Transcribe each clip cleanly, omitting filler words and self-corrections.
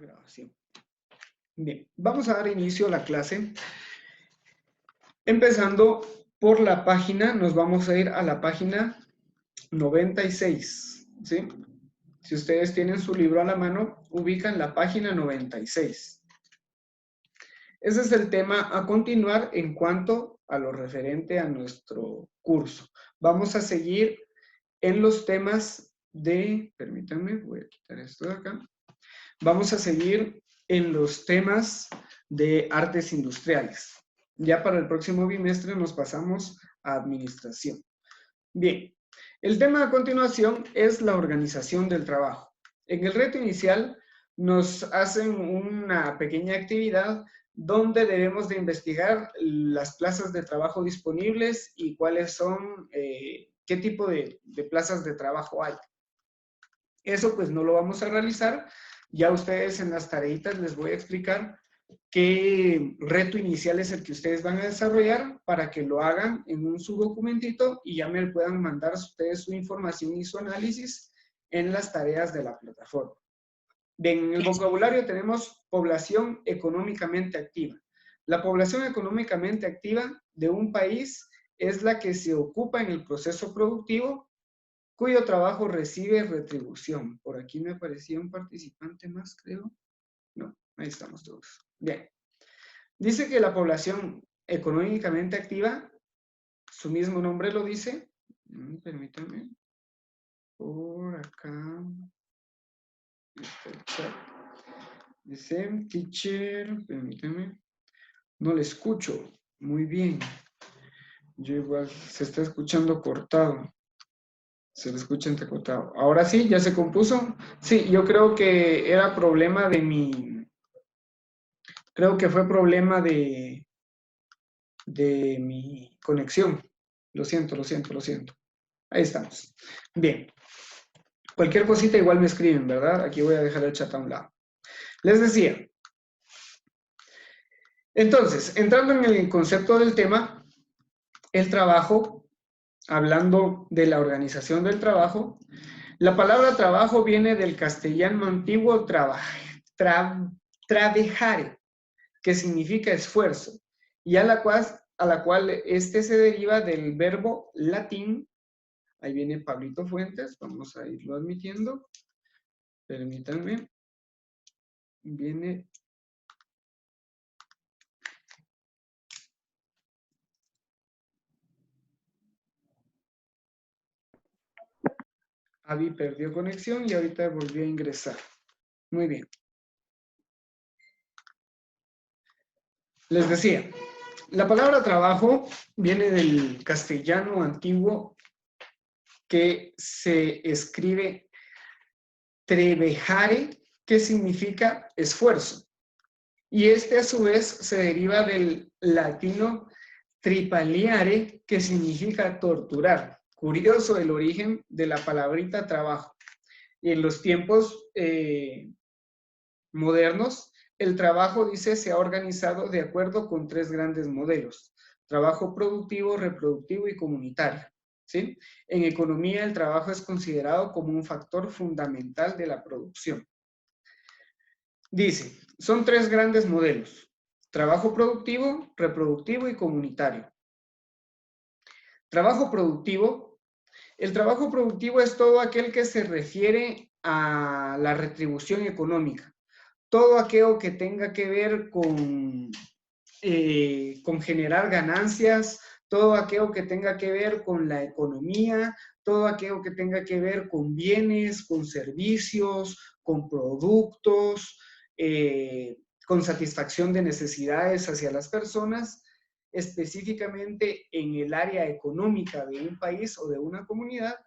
Grabación. Bien, vamos a dar inicio a la clase. Empezando por la página, nos vamos a ir a la página 96, ¿sí? Si ustedes tienen su libro a la mano, ubican la página 96. Ese es el tema a continuar en cuanto a lo referente a nuestro curso. Vamos a seguir en los temas de, permítanme, voy a quitar esto de acá. Vamos a seguir en los temas de artes industriales. Ya para el próximo bimestre nos pasamos a administración. Bien, el tema a continuación es la organización del trabajo. En el reto inicial nos hacen una pequeña actividad donde debemos de investigar las plazas de trabajo disponibles y cuáles son, qué tipo de plazas de trabajo hay. Eso pues no lo vamos a realizar. Ya ustedes en las tareitas les voy a explicar qué reto inicial es el que ustedes van a desarrollar para que lo hagan en un subdocumentito y ya me puedan mandar ustedes su información y su análisis en las tareas de la plataforma. Bien, en el vocabulario tenemos población económicamente activa. La población económicamente activa de un país es la que se ocupa en el proceso productivo cuyo trabajo recibe retribución. Por aquí me aparecía un participante más, creo. No, ahí estamos todos. Bien. Dice que la población económicamente activa, su mismo nombre lo dice. Permítanme. Por acá. Está el chat. Dice, teacher, permítanme. No le escucho. Muy bien. Yo igual, se está escuchando cortado. Se le escucha entrecortado. Ahora sí, ¿ya se compuso? Sí, yo creo que era problema de mi... Creo que fue problema de mi conexión. Lo siento. Ahí estamos. Bien. Cualquier cosita igual me escriben, ¿verdad? Aquí voy a dejar el chat a un lado. Les decía. Entonces, entrando en el concepto del tema, el trabajo, hablando de la organización del trabajo, la palabra trabajo viene del castellano antiguo trabajare, que significa esfuerzo, y a la cual este se deriva del verbo latín. Ahí viene Pablito Fuentes, vamos a irlo admitiendo. Permítanme. Viene... Avi perdió conexión y ahorita volvió a ingresar. Muy bien. Les decía, la palabra trabajo viene del castellano antiguo que se escribe trebejare, que significa esfuerzo. Y este a su vez se deriva del latino tripaliare, que significa torturar. Curioso el origen de la palabrita trabajo. Y en los tiempos modernos, el trabajo, dice, se ha organizado de acuerdo con tres grandes modelos: trabajo productivo, reproductivo y comunitario. ¿Sí? En economía, el trabajo es considerado como un factor fundamental de la producción. Dice, son tres grandes modelos: trabajo productivo, reproductivo y comunitario. Trabajo productivo. El trabajo productivo es todo aquel que se refiere a la retribución económica. Todo aquello que tenga que ver con generar ganancias, todo aquello que tenga que ver con la economía, todo aquello que tenga que ver con bienes, con servicios, con productos, con satisfacción de necesidades hacia las personas, específicamente en el área económica de un país o de una comunidad.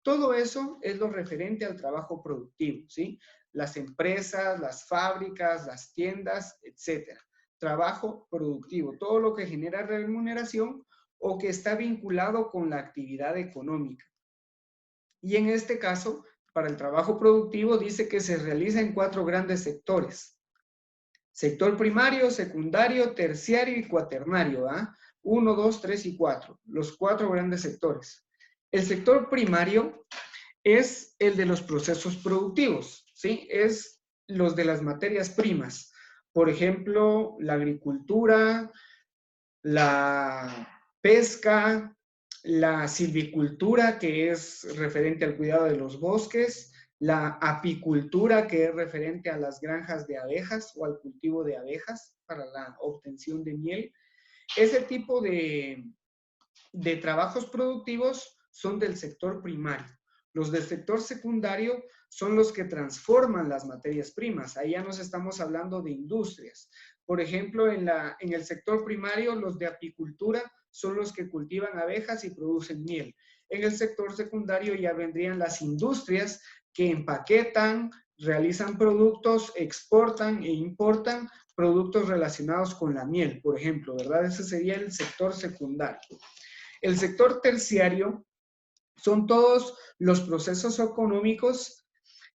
Todo eso es lo referente al trabajo productivo, ¿sí? Las empresas, las fábricas, las tiendas, etcétera. Trabajo productivo, todo lo que genera remuneración o que está vinculado con la actividad económica. Y en este caso, para el trabajo productivo, dice que se realiza en 4 grandes sectores: sector primario, secundario, terciario y cuaternario. 1, 2, 3 y 4, los 4 grandes sectores. El sector primario es el de los procesos productivos, ¿sí? Es los de las materias primas. Por ejemplo, la agricultura, la pesca, la silvicultura, que es referente al cuidado de los bosques, la apicultura, que es referente a las granjas de abejas o al cultivo de abejas para la obtención de miel. Ese tipo de trabajos productivos son del sector primario. Los del sector secundario son los que transforman las materias primas. Ahí ya nos estamos hablando de industrias. Por ejemplo, en el sector primario, los de apicultura son los que cultivan abejas y producen miel. En el sector secundario ya vendrían las industrias que empaquetan, realizan productos, exportan e importan productos relacionados con la miel, por ejemplo, ¿verdad? Ese sería el sector secundario. El sector terciario son todos los procesos económicos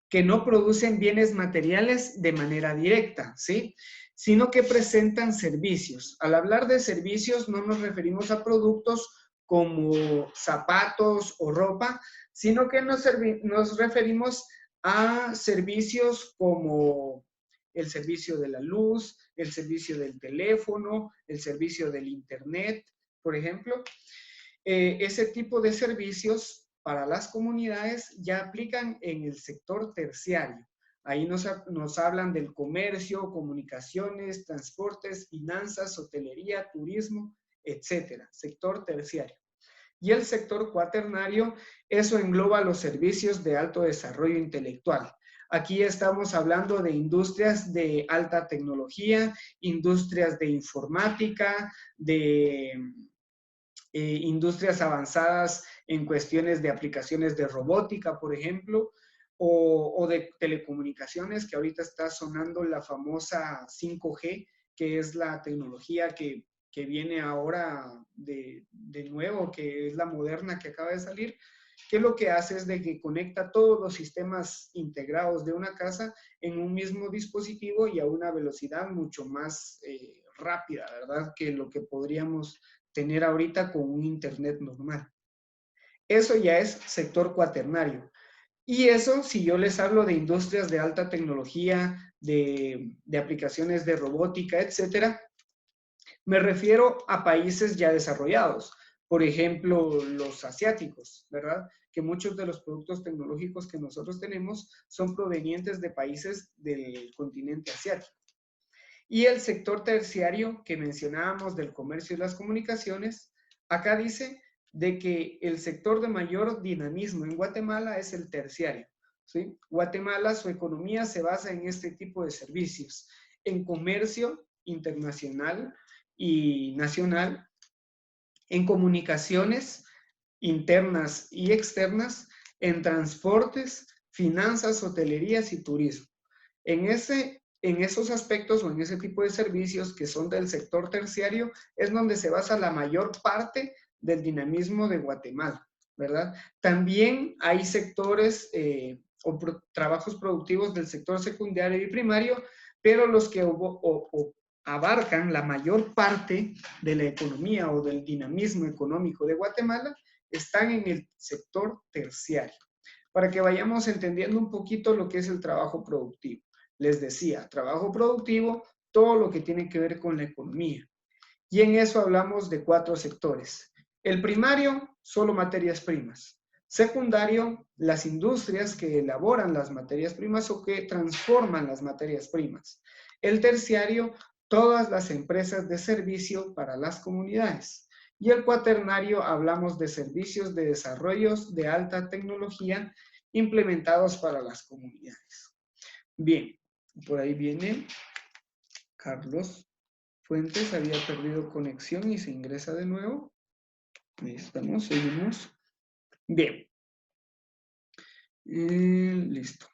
que no producen bienes materiales de manera directa, ¿sí? Sino que presentan servicios. Al hablar de servicios no nos referimos a productos como zapatos o ropa, sino que nos referimos a servicios como el servicio de la luz, el servicio del teléfono, el servicio del internet, por ejemplo. Ese tipo de servicios para las comunidades ya aplican en el sector terciario. Ahí nos hablan del comercio, comunicaciones, transportes, finanzas, hotelería, turismo, etcétera. Sector terciario. Y el sector cuaternario, eso engloba los servicios de alto desarrollo intelectual. Aquí estamos hablando de industrias de alta tecnología, industrias de informática, de industrias avanzadas en cuestiones de aplicaciones de robótica, por ejemplo, o de telecomunicaciones, que ahorita está sonando la famosa 5G, que es la tecnología que viene ahora de nuevo, que es la moderna que acaba de salir, que lo que hace es de que conecta todos los sistemas integrados de una casa en un mismo dispositivo y a una velocidad mucho más rápida, ¿verdad? Que lo que podríamos tener ahorita con un internet normal. Eso ya es sector cuaternario. Y eso, si yo les hablo de industrias de alta tecnología, de aplicaciones de robótica, etcétera, me refiero a países ya desarrollados. Por ejemplo, los asiáticos, ¿verdad? Que muchos de los productos tecnológicos que nosotros tenemos son provenientes de países del continente asiático. Y el sector terciario que mencionábamos del comercio y las comunicaciones, acá dice de que el sector de mayor dinamismo en Guatemala es el terciario, ¿sí? Guatemala, su economía se basa en este tipo de servicios, en comercio internacional y nacional, en comunicaciones internas y externas, en transportes, finanzas, hotelerías y turismo. En esos aspectos o en ese tipo de servicios que son del sector terciario es donde se basa la mayor parte del dinamismo de Guatemala, ¿verdad? También hay sectores o trabajos productivos del sector secundario y primario, pero los que abarcan la mayor parte de la economía o del dinamismo económico de Guatemala están en el sector terciario, para que vayamos entendiendo un poquito lo que es el trabajo productivo. Les decía, trabajo productivo, todo lo que tiene que ver con la economía. Y en eso hablamos de 4 sectores. El primario, solo materias primas. Secundario, las industrias que elaboran las materias primas o que transforman las materias primas. El terciario, todas las empresas de servicio para las comunidades. Y el cuaternario, hablamos de servicios de desarrollos de alta tecnología implementados para las comunidades. Bien, por ahí viene Carlos Fuentes, había perdido conexión y se ingresa de nuevo. Ahí estamos, seguimos. Bien. Listo.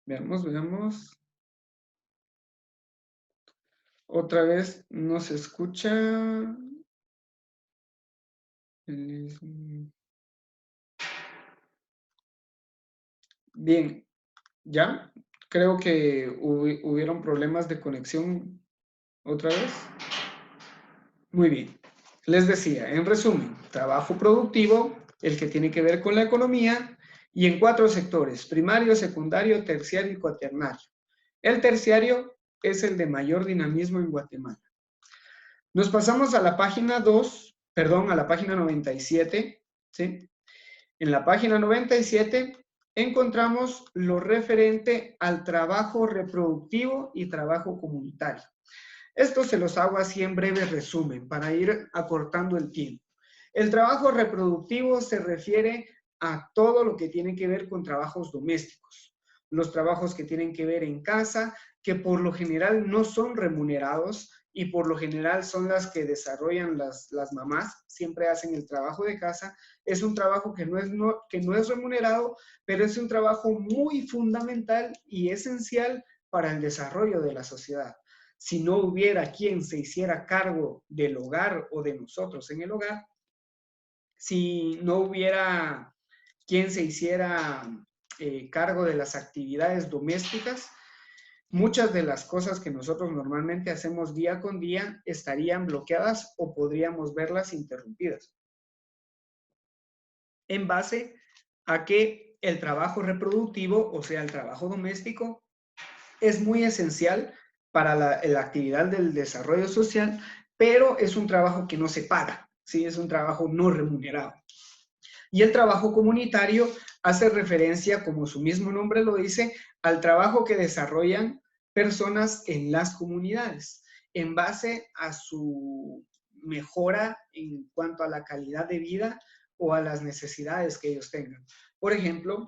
Veamos. Otra vez no se escucha. Bien, ¿ya? Creo que hubieron problemas de conexión otra vez. Muy bien. Les decía, en resumen, trabajo productivo, el que tiene que ver con la economía, y en 4 sectores: primario, secundario, terciario y cuaternario. El terciario es el de mayor dinamismo en Guatemala. Nos pasamos a la página 2, perdón, a la página 97, ¿sí? En la página 97 encontramos lo referente al trabajo reproductivo y trabajo comunitario. Esto se los hago así en breve resumen para ir acortando el tiempo. El trabajo reproductivo se refiere a todo lo que tiene que ver con trabajos domésticos, los trabajos que tienen que ver en casa, que por lo general no son remunerados y por lo general son las que desarrollan las mamás, siempre hacen el trabajo de casa. Es un trabajo que no es remunerado, pero es un trabajo muy fundamental y esencial para el desarrollo de la sociedad. Si no hubiera quien se hiciera cargo del hogar o de nosotros en el hogar, si no hubiera quien se hiciera cargo de las actividades domésticas, muchas de las cosas que nosotros normalmente hacemos día con día estarían bloqueadas o podríamos verlas interrumpidas. En base a que el trabajo reproductivo, o sea, el trabajo doméstico, es muy esencial para la actividad del desarrollo social, pero es un trabajo que no se paga, ¿sí? Es un trabajo no remunerado. Y el trabajo comunitario hace referencia, como su mismo nombre lo dice, al trabajo que desarrollan personas en las comunidades, en base a su mejora en cuanto a la calidad de vida o a las necesidades que ellos tengan. Por ejemplo,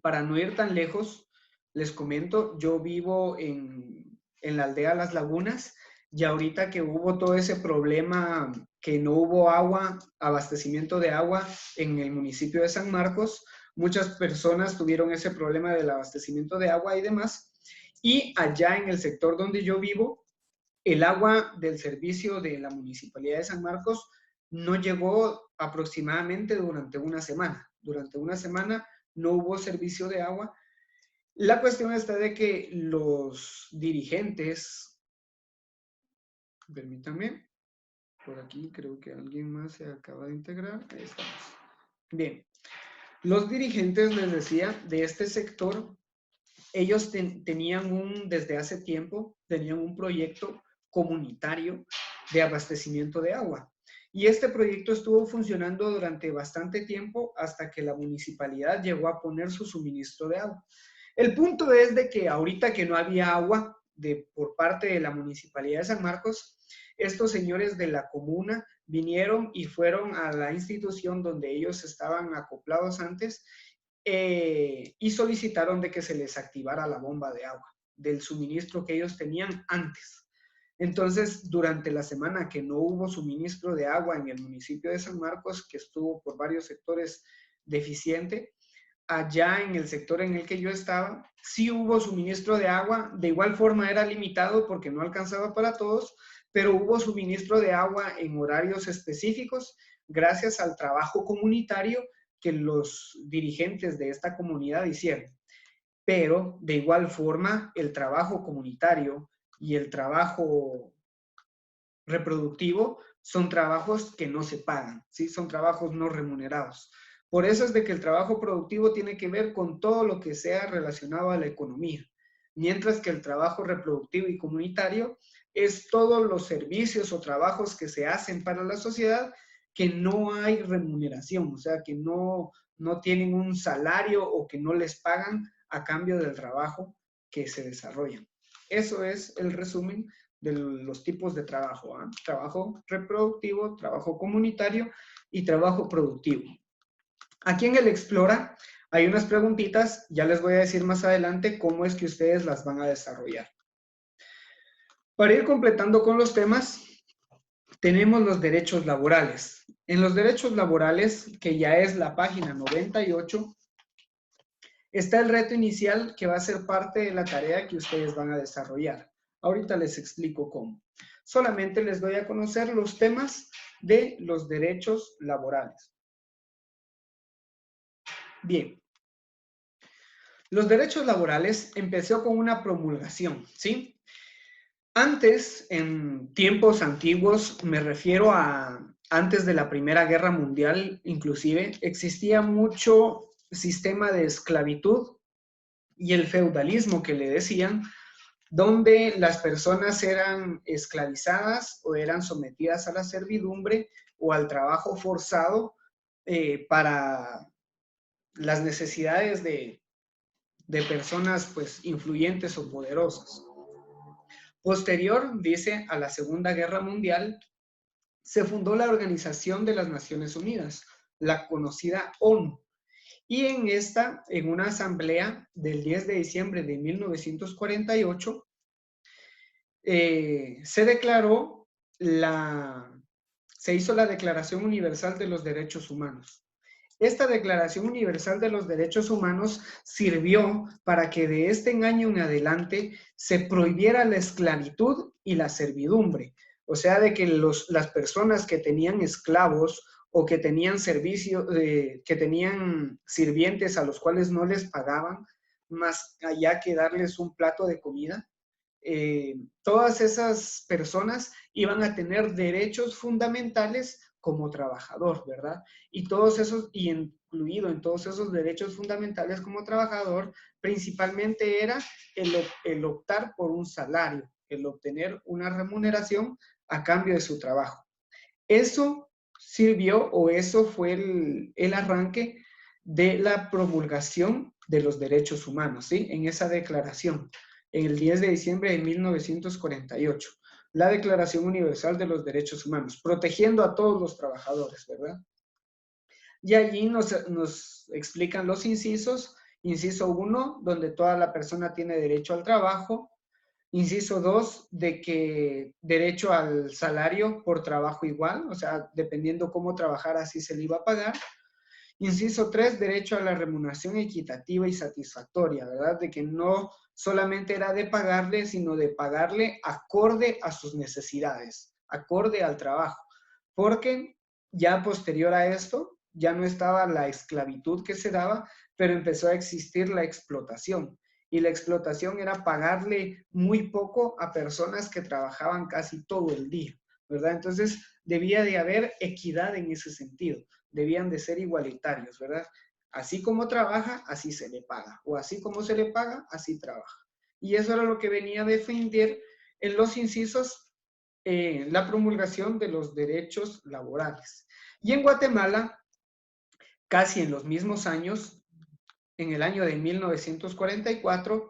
para no ir tan lejos, les comento, yo vivo en la aldea Las Lagunas y ahorita que hubo todo ese problema, que no hubo agua, abastecimiento de agua en el municipio de San Marcos, muchas personas tuvieron ese problema del abastecimiento de agua y demás. Y allá en el sector donde yo vivo, el agua del servicio de la Municipalidad de San Marcos no llegó aproximadamente durante una semana. Durante una semana no hubo servicio de agua. La cuestión está de que los dirigentes, permítanme, por aquí creo que alguien más se acaba de integrar. Ahí estamos. Bien, los dirigentes, les decía, de este sector, ellos tenían desde hace tiempo, tenían un proyecto comunitario de abastecimiento de agua. Y este proyecto estuvo funcionando durante bastante tiempo hasta que la municipalidad llegó a poner su suministro de agua. El punto es de que ahorita que no había agua por parte de la Municipalidad de San Marcos, estos señores de la comuna vinieron y fueron a la institución donde ellos estaban acoplados antes y solicitaron de que se les activara la bomba de agua del suministro que ellos tenían antes. Entonces, durante la semana que no hubo suministro de agua en el municipio de San Marcos, que estuvo por varios sectores deficiente, allá en el sector en el que yo estaba, sí hubo suministro de agua, de igual forma era limitado porque no alcanzaba para todos, pero hubo suministro de agua en horarios específicos gracias al trabajo comunitario que los dirigentes de esta comunidad hicieron. Pero de igual forma, el trabajo comunitario y el trabajo reproductivo son trabajos que no se pagan, ¿sí? Son trabajos no remunerados. Por eso es de que el trabajo productivo tiene que ver con todo lo que sea relacionado a la economía, mientras que el trabajo reproductivo y comunitario es todos los servicios o trabajos que se hacen para la sociedad que no hay remuneración, o sea, que no tienen un salario o que no les pagan a cambio del trabajo que se desarrollan. Eso es el resumen de los tipos de trabajo, ¿eh? Trabajo reproductivo, trabajo comunitario y trabajo productivo. Aquí en el Explora hay unas preguntitas, ya les voy a decir más adelante cómo es que ustedes las van a desarrollar. Para ir completando con los temas, tenemos los derechos laborales. En los derechos laborales, que ya es la página 98, está el reto inicial que va a ser parte de la tarea que ustedes van a desarrollar. Ahorita les explico cómo. Solamente les doy a conocer los temas de los derechos laborales. Bien. Los derechos laborales empezó con una promulgación, ¿sí? Antes, en tiempos antiguos, me refiero a antes de la Primera Guerra Mundial, inclusive, existía mucho sistema de esclavitud y el feudalismo que le decían, donde las personas eran esclavizadas o eran sometidas a la servidumbre o al trabajo forzado para las necesidades de personas pues influyentes o poderosas. Posterior, dice, a la Segunda Guerra Mundial, se fundó la Organización de las Naciones Unidas, la conocida ONU. Y en una asamblea del 10 de diciembre de 1948, se hizo la Declaración Universal de los Derechos Humanos. Esta Declaración Universal de los Derechos Humanos sirvió para que de este año en adelante se prohibiera la esclavitud y la servidumbre. O sea, de que las personas que tenían esclavos o que tenían que tenían sirvientes a los cuales no les pagaban, más allá que darles un plato de comida, todas esas personas iban a tener derechos fundamentales como trabajador, ¿verdad? Y incluido en todos esos derechos fundamentales como trabajador, principalmente era el optar por un salario, el obtener una remuneración a cambio de su trabajo. Eso sirvió o eso fue el arranque de la promulgación de los derechos humanos, ¿sí? En esa declaración, en el 10 de diciembre de 1948, la Declaración Universal de los Derechos Humanos, protegiendo a todos los trabajadores, ¿verdad? Y allí nos explican los incisos. Inciso 1, donde toda la persona tiene derecho al trabajo. Inciso 2, de que derecho al salario por trabajo igual, o sea, dependiendo cómo trabajara, así se le iba a pagar. Inciso 3, derecho a la remuneración equitativa y satisfactoria, ¿verdad? De que no solamente era de pagarle, sino de pagarle acorde a sus necesidades, acorde al trabajo. Porque ya posterior a esto, ya no estaba la esclavitud que se daba, pero empezó a existir la explotación. Y la explotación era pagarle muy poco a personas que trabajaban casi todo el día, ¿verdad? Entonces, debía de haber equidad en ese sentido. Debían de ser igualitarios, ¿verdad? Así como trabaja, así se le paga. O así como se le paga, así trabaja. Y eso era lo que venía a defender en los incisos la promulgación de los derechos laborales. Y en Guatemala, casi en los mismos años, en el año de 1944,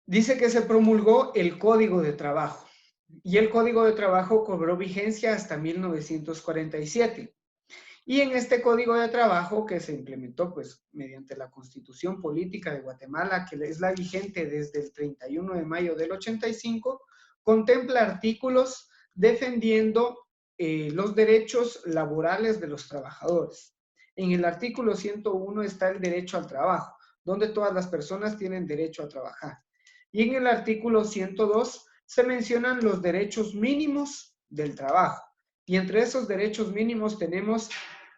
dice que se promulgó el Código de Trabajo. Y el Código de Trabajo cobró vigencia hasta 1947. Y en este Código de Trabajo, que se implementó pues mediante la Constitución Política de Guatemala, que es la vigente desde el 31 de mayo del 85, contempla artículos defendiendo los derechos laborales de los trabajadores. En el artículo 101 está el derecho al trabajo, donde todas las personas tienen derecho a trabajar. Y en el artículo 102 se mencionan los derechos mínimos del trabajo. Y entre esos derechos mínimos tenemos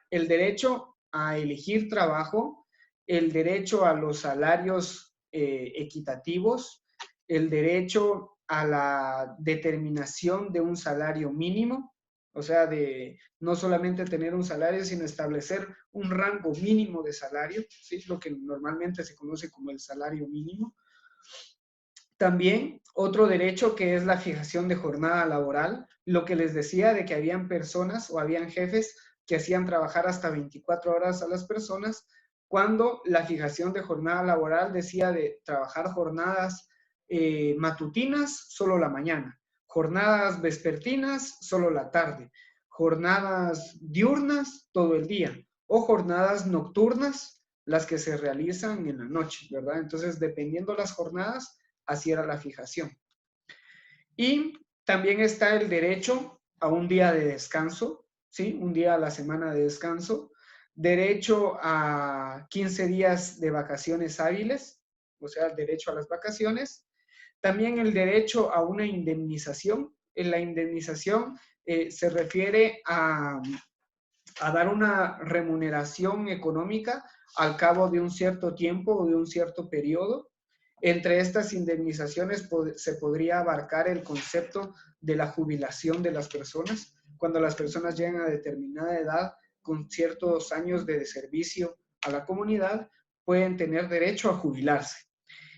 el derecho a elegir trabajo, el derecho a los salarios equitativos, el derecho a la determinación de un salario mínimo, o sea, de no solamente tener un salario, sino establecer un rango mínimo de salario, ¿sí? Lo que normalmente se conoce como el salario mínimo. También otro derecho que es la fijación de jornada laboral, lo que les decía de que habían personas o habían jefes que hacían trabajar hasta 24 horas a las personas, cuando la fijación de jornada laboral decía de trabajar jornadas matutinas solo la mañana, jornadas vespertinas solo la tarde, jornadas diurnas todo el día o jornadas nocturnas las que se realizan en la noche, ¿verdad? Entonces, dependiendo las jornadas, así era la fijación. Y también está el derecho a un día de descanso, ¿sí? Un día a la semana de descanso. Derecho a 15 días de vacaciones hábiles, o sea, el derecho a las vacaciones. También el derecho a una indemnización. En la indemnización se refiere a dar una remuneración económica al cabo de un cierto tiempo o de un cierto periodo. Entre estas indemnizaciones se podría abarcar el concepto de la jubilación de las personas. cuando las personas llegan a determinada edad con ciertos años de servicio a la comunidad, pueden tener derecho a jubilarse.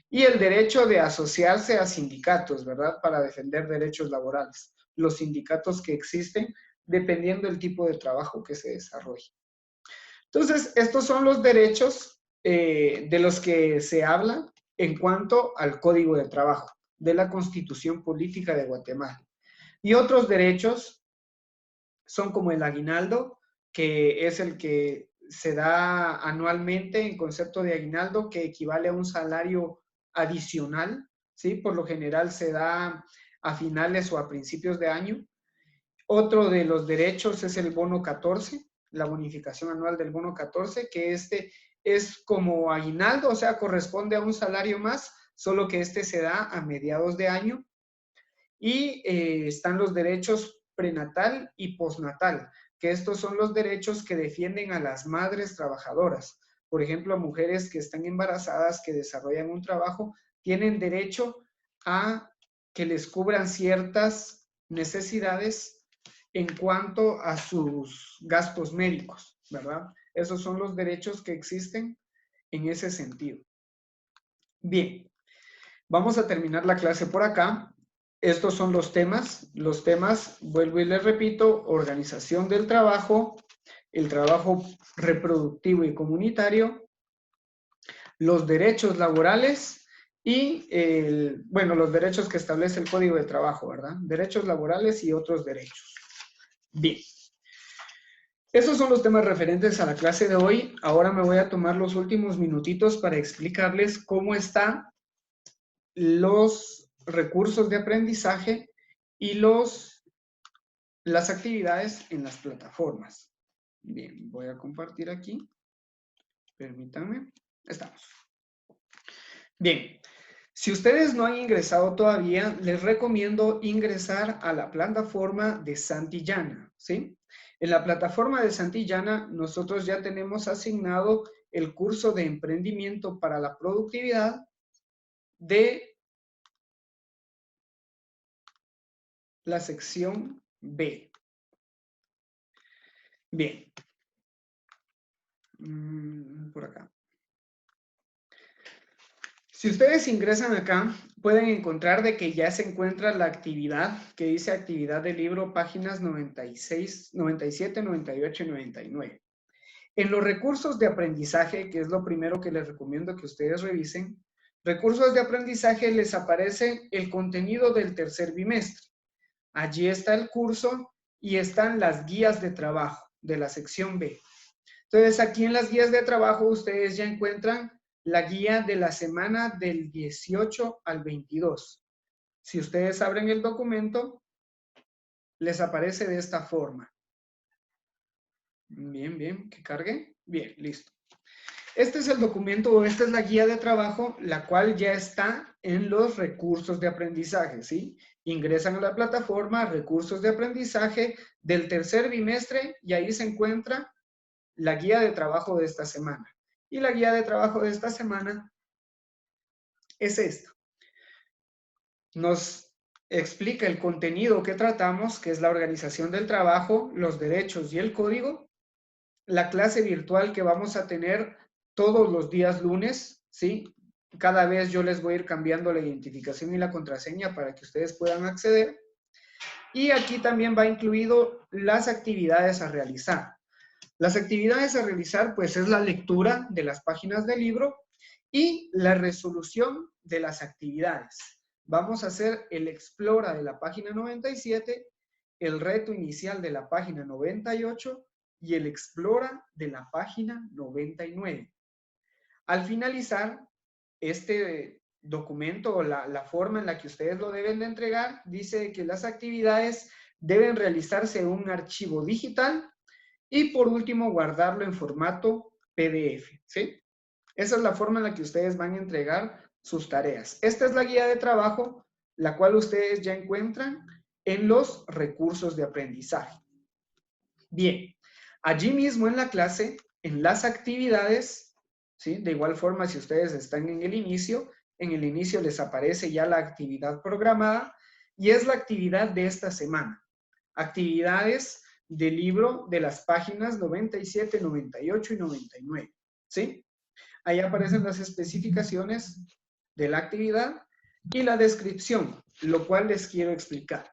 Y el derecho de asociarse a sindicatos, ¿verdad? Para defender derechos laborales. Los sindicatos que existen dependiendo del tipo de trabajo que se desarrolle. Entonces, estos son los derechos de los que se habla en cuanto al Código de Trabajo de la Constitución Política de Guatemala. Y otros derechos son como el aguinaldo, que es el que se da anualmente en concepto de aguinaldo, que equivale a un salario adicional, ¿sí? Por lo general se da a finales o a principios de año. Otro de los derechos es el bono 14, la bonificación anual del bono 14, que este es como aguinaldo, o sea, corresponde a un salario más, solo que este se da a mediados de año. Y están los derechos prenatal y postnatal, que estos son los derechos que defienden a las madres trabajadoras. Por ejemplo, mujeres que están embarazadas, que desarrollan un trabajo, tienen derecho a que les cubran ciertas necesidades en cuanto a sus gastos médicos, ¿verdad? Esos son los derechos que existen en ese sentido. Bien, vamos a terminar la clase por acá. Estos son los temas. Los temas, vuelvo y les repito, organización del trabajo, el trabajo reproductivo y comunitario, los derechos laborales y, los derechos que establece el Código de Trabajo, ¿verdad? Derechos laborales y otros derechos. Bien. Esos son los temas referentes a la clase de hoy. Ahora me voy a tomar los últimos minutitos para explicarles cómo están los recursos de aprendizaje y las actividades en las plataformas. Bien, voy a compartir aquí. Permítanme. Estamos. Bien, si ustedes no han ingresado todavía, les recomiendo ingresar a la plataforma de Santillana, ¿sí? En la plataforma de Santillana, nosotros ya tenemos asignado el curso de emprendimiento para la productividad de la sección B. Bien. Por acá. Si ustedes ingresan acá, pueden encontrar de que ya se encuentra la actividad que dice actividad del libro, páginas 96, 97, 98 y 99. En los recursos de aprendizaje, que es lo primero que les recomiendo que ustedes revisen, recursos de aprendizaje les aparece el contenido del tercer bimestre. Allí está el curso y están las guías de trabajo de la sección B. Entonces, aquí en las guías de trabajo ustedes ya encuentran la guía de la semana del 18 al 22. Si ustedes abren el documento, les aparece de esta forma. Bien, bien, que cargue. Bien, listo. Este es el documento, o esta es la guía de trabajo, la cual ya está en los recursos de aprendizaje, ¿sí? Ingresan a la plataforma, recursos de aprendizaje del tercer bimestre, y ahí se encuentra la guía de trabajo de esta semana. Y la guía de trabajo de esta semana es esta. Nos explica el contenido que tratamos, que es la organización del trabajo, los derechos y el código, la clase virtual que vamos a tener todos los días lunes, ¿sí? Cada vez yo les voy a ir cambiando la identificación y la contraseña para que ustedes puedan acceder. Y aquí también va incluido las actividades a realizar. Las actividades a realizar, pues, es la lectura de las páginas del libro y la resolución de las actividades. Vamos a hacer el Explora de la página 97, el reto inicial de la página 98 y el Explora de la página 99. Al finalizar este documento o la forma en la que ustedes lo deben de entregar, dice que las actividades deben realizarse en un archivo digital y por último guardarlo en formato PDF, ¿sí? Esa es la forma en la que ustedes van a entregar sus tareas. Esta es la guía de trabajo, la cual ustedes ya encuentran en los recursos de aprendizaje. Bien, allí mismo en la clase, en las actividades, ¿sí? De igual forma, si ustedes están en el inicio les aparece ya la actividad programada y es la actividad de esta semana. actividades del libro de las páginas 97, 98 y 99, ¿sí? Ahí aparecen las especificaciones de la actividad y la descripción, lo cual les quiero explicar.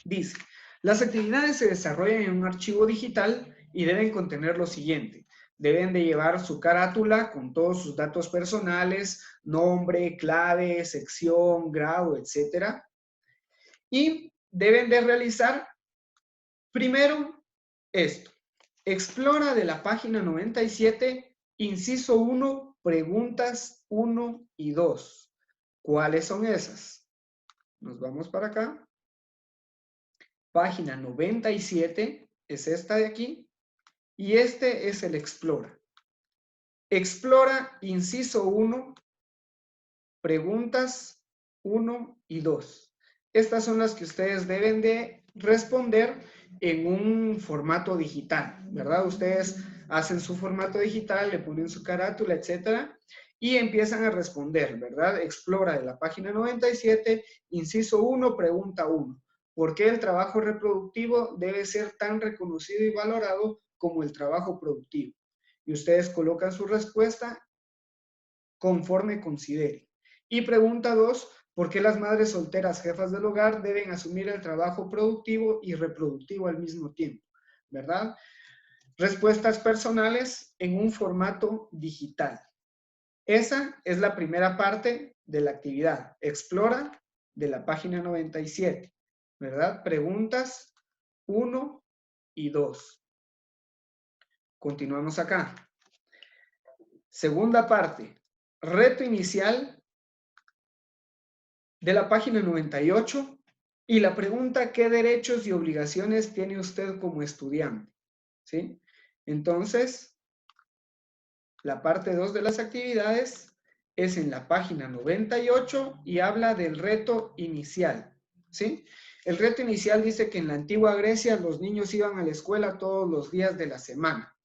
Dice, las actividades se desarrollan en un archivo digital y deben contener lo siguiente. Deben de llevar su carátula con todos sus datos personales, nombre, clave, sección, grado, etc. Y deben de realizar primero esto. Explora de la página 97, inciso 1, preguntas 1 y 2. ¿Cuáles son esas? Nos vamos para acá. Página 97 es esta de aquí. Y este es el Explora. Explora, inciso 1, preguntas 1 y 2. Estas son las que ustedes deben de responder en un formato digital, ¿verdad? Ustedes hacen su formato digital, le ponen su carátula, etcétera, y empiezan a responder, ¿verdad? Explora de la página 97, inciso 1, pregunta 1. ¿Por qué el trabajo reproductivo debe ser tan reconocido y valorado como el trabajo productivo? Y ustedes colocan su respuesta conforme consideren. Y pregunta 2, ¿por qué las madres solteras jefas del hogar deben asumir el trabajo productivo y reproductivo al mismo tiempo? ¿Verdad? Respuestas personales en un formato digital. Esa es la primera parte de la actividad. Explora de la página 97. ¿Verdad? Preguntas 1 y 2. Continuamos acá. Segunda parte. Reto inicial de la página 98 y la pregunta, ¿qué derechos y obligaciones tiene usted como estudiante? ¿Sí? Entonces, la parte 2 de las actividades es en la página 98 y habla del reto inicial. ¿Sí? El reto inicial dice que en la antigua Grecia los niños iban a la escuela todos los días de la semana.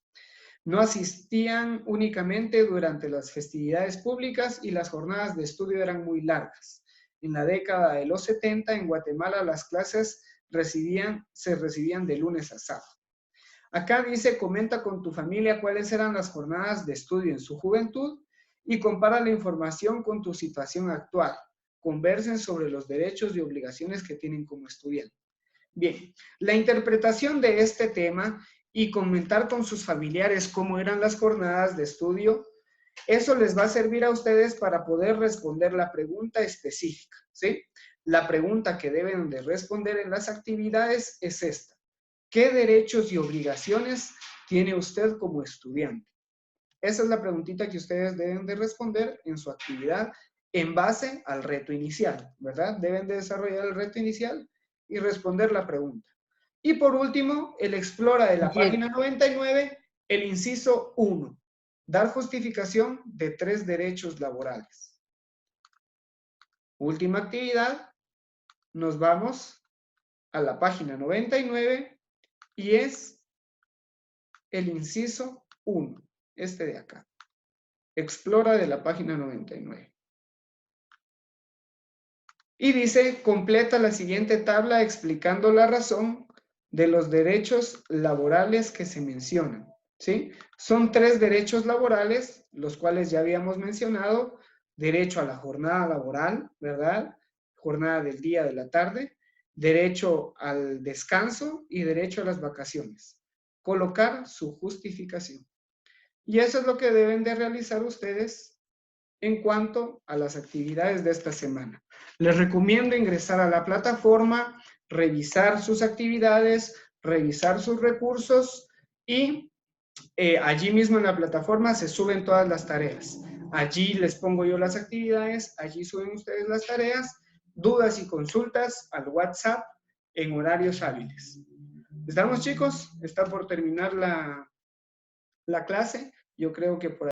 No asistían únicamente durante las festividades públicas y las jornadas de estudio eran muy largas. En la década de los 70, en Guatemala, las clases se recibían de lunes a sábado. Acá dice, comenta con tu familia cuáles eran las jornadas de estudio en su juventud y compara la información con tu situación actual. Conversen sobre los derechos y obligaciones que tienen como estudiante. Bien, la interpretación de este tema y comentar con sus familiares cómo eran las jornadas de estudio, eso les va a servir a ustedes para poder responder la pregunta específica, ¿sí? La pregunta que deben de responder en las actividades es esta. ¿Qué derechos y obligaciones tiene usted como estudiante? Esa es la preguntita que ustedes deben de responder en su actividad en base al reto inicial, ¿verdad? Deben de desarrollar el reto inicial y responder la pregunta. Y por último, el explora de la página 99, el inciso 1, dar justificación de 3 derechos laborales. Última actividad, nos vamos a la página 99 y es el inciso 1, este de acá. Explora de la página 99. Y dice, completa la siguiente tabla explicando la razón de los derechos laborales que se mencionan, ¿sí? Son 3 derechos laborales, los cuales ya habíamos mencionado, derecho a la jornada laboral, ¿verdad? Jornada del día, de la tarde, derecho al descanso y derecho a las vacaciones. Colocar su justificación. Y eso es lo que deben de realizar ustedes en cuanto a las actividades de esta semana. Les recomiendo ingresar a la plataforma, revisar sus actividades, revisar sus recursos y allí mismo en la plataforma se suben todas las tareas. Allí les pongo yo las actividades, allí suben ustedes las tareas, dudas y consultas al WhatsApp en horarios hábiles. ¿Estamos, chicos? Está por terminar la clase. Yo creo que por